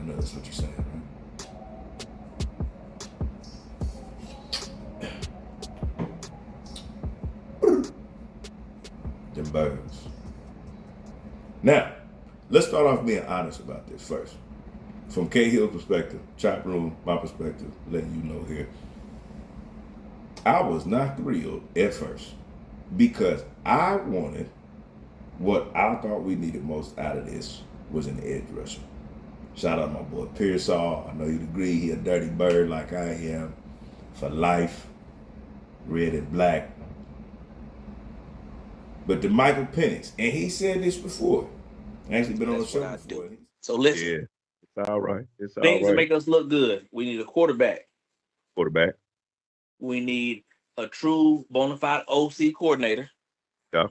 know that's what you're saying, right? Them birds. Now, let's start off being honest about this first. From K Hill's perspective, ChopRoom, my perspective, letting you know here. I was not thrilled at first because I wanted what I thought we needed most out of this was an edge rusher. Shout out my boy Pearsall. I know you'd agree he a dirty bird like I am for life, red and black. But the Michael Penix, and he said this before. Actually been on the show before. So listen. Yeah, it's all right. It's all Things right. to make us look good. We need a quarterback. Quarterback. We need a true bona fide OC coordinator. Yeah.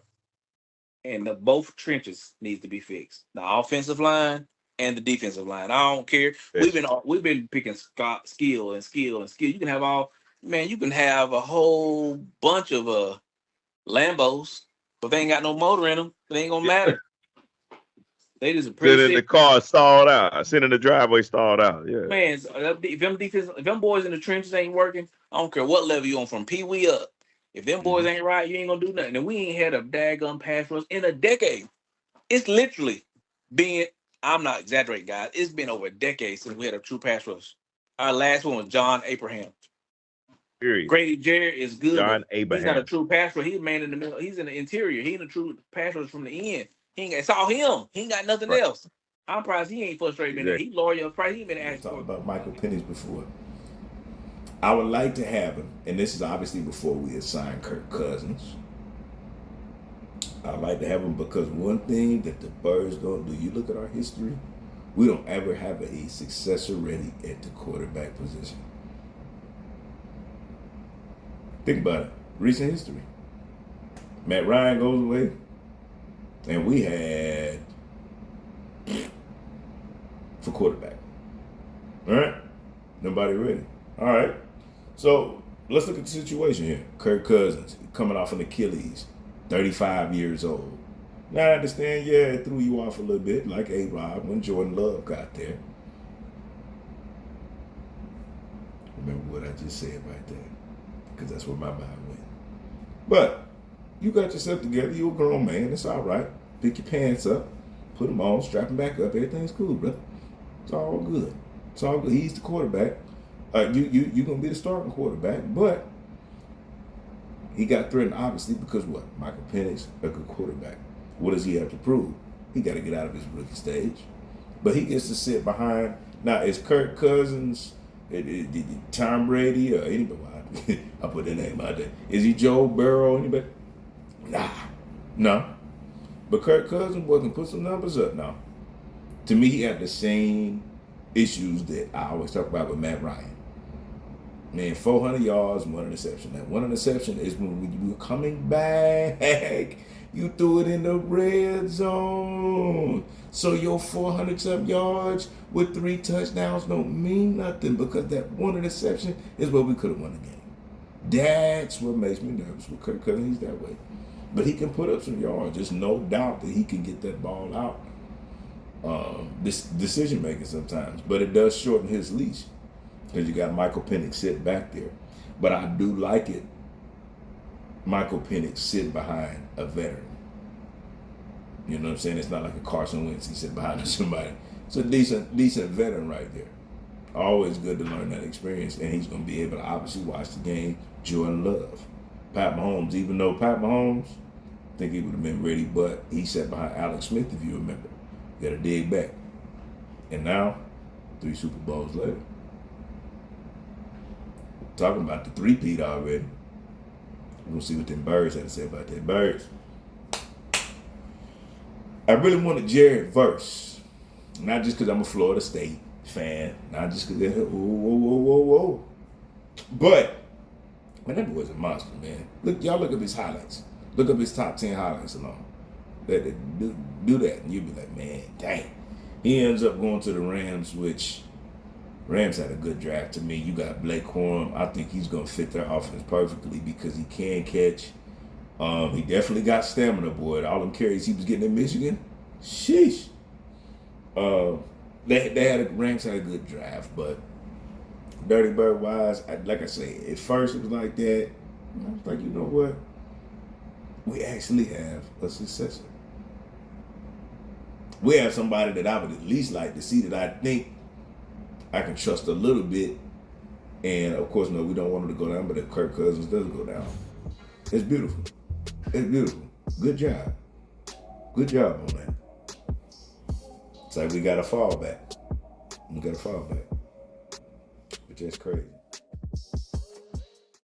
And both trenches needs to be fixed. The offensive line and the defensive line. I don't care. Yes. We've been picking skill. You can have you can have a whole bunch of Lambos, but they ain't got no motor in them. It ain't gonna matter. They just pretty Sitting in the car stalled out. Sitting in the driveway stalled out. Yeah. Man, if them boys in the trenches ain't working, I don't care what level you on from Pee Wee up. If them boys ain't right, you ain't gonna do nothing. And we ain't had a daggum pass rush in a decade. It's literally been, I'm not exaggerating, guys. It's been over a decade since we had a true pass rush. Our last one was John Abraham. Period. Grady Jarrett is good. John Abraham. He's not a true pass rush. He's a man in the middle. He's in the interior. He ain't a true pass rush from the end. It's all him. He ain't got nothing else. I'm surprised he ain't frustrated. Exactly. He loyal. He ain't been asked talking about Michael Penix before. I would like to have him, and this is obviously before we had signed Kirk Cousins. I'd like to have him because one thing that the Birds don't do, you look at our history, we don't ever have a successor ready at the quarterback position. Think about it. Recent history. Matt Ryan goes away, and we had for quarterback. All right? Nobody ready. All right. So let's look at the situation here. Kirk Cousins coming off an Achilles, 35 years old. Now I understand, yeah, it threw you off a little bit, like A-Rob when Jordan Love got there. Remember what I just said right there, because that's where my mind went. But you got yourself together. You're a grown man. It's all right. Pick your pants up, put them on, strap them back up. Everything's cool, brother. It's all good. It's all good. He's the quarterback. You're going to be the starting quarterback, but he got threatened, obviously, because what? Michael Penix, a good quarterback. What does he have to prove? He got to get out of his rookie stage. But he gets to sit behind. Now, is Kirk Cousins, Tom Brady, or anybody? I put their name out there. Is he Joe Burrow? Anybody? Nah. No. But Kirk Cousins wasn't put some numbers up now. To me, he had the same issues that I always talk about with Matt Ryan. Man, 400 yards, one interception. That one interception is when you were coming back, you threw it in the red zone. So your 400-something yards with 3 touchdowns don't mean nothing because that one interception is what we could have won the game. That's what makes me nervous with Kirk Cousins. He's that way. But he can put up some yards. There's no doubt that he can get that ball out. This decision making sometimes, but it does shorten his leash because you got Michael Penix sitting back there. But I do like it. Michael Penix sitting behind a veteran. You know what I'm saying? It's not like a Carson Wentz. He's sitting behind somebody. It's a decent veteran right there. Always good to learn that experience, and he's going to be able to obviously watch the game. Jordan Love, Pat Mahomes. Even though Pat Mahomes, I think he would have been ready, but he sat behind Alex Smith, if you remember. You got to dig back. And now, 3 Super Bowls later, talking about the three-peat already. We're going to see what them Birds had to say about that. Birds. I really wanted Jared Verse. Not just because I'm a Florida State fan. Not just because they're, whoa. But, man, that boy's a monster, man. Y'all look up his highlights. Look up his top 10 highlights alone. Do that, and you'll be like, man, dang. He ends up going to the Rams, which Rams had a good draft to me. You got Blake Corum. I think he's going to fit their offense perfectly because he can catch. He definitely got stamina, boy. All them carries he was getting in Michigan, sheesh. They had Rams had a good draft, but Dirty Bird wise, like I say, at first it was like that. And I was like, you know what? We actually have a successor. We have somebody that I would at least like to see that I think I can trust a little bit. And of course, no, we don't want him to go down, but if Kirk Cousins does go down, it's beautiful. It's beautiful. Good job. Good job on that. It's like we got a fallback. We got a fallback. Which is crazy.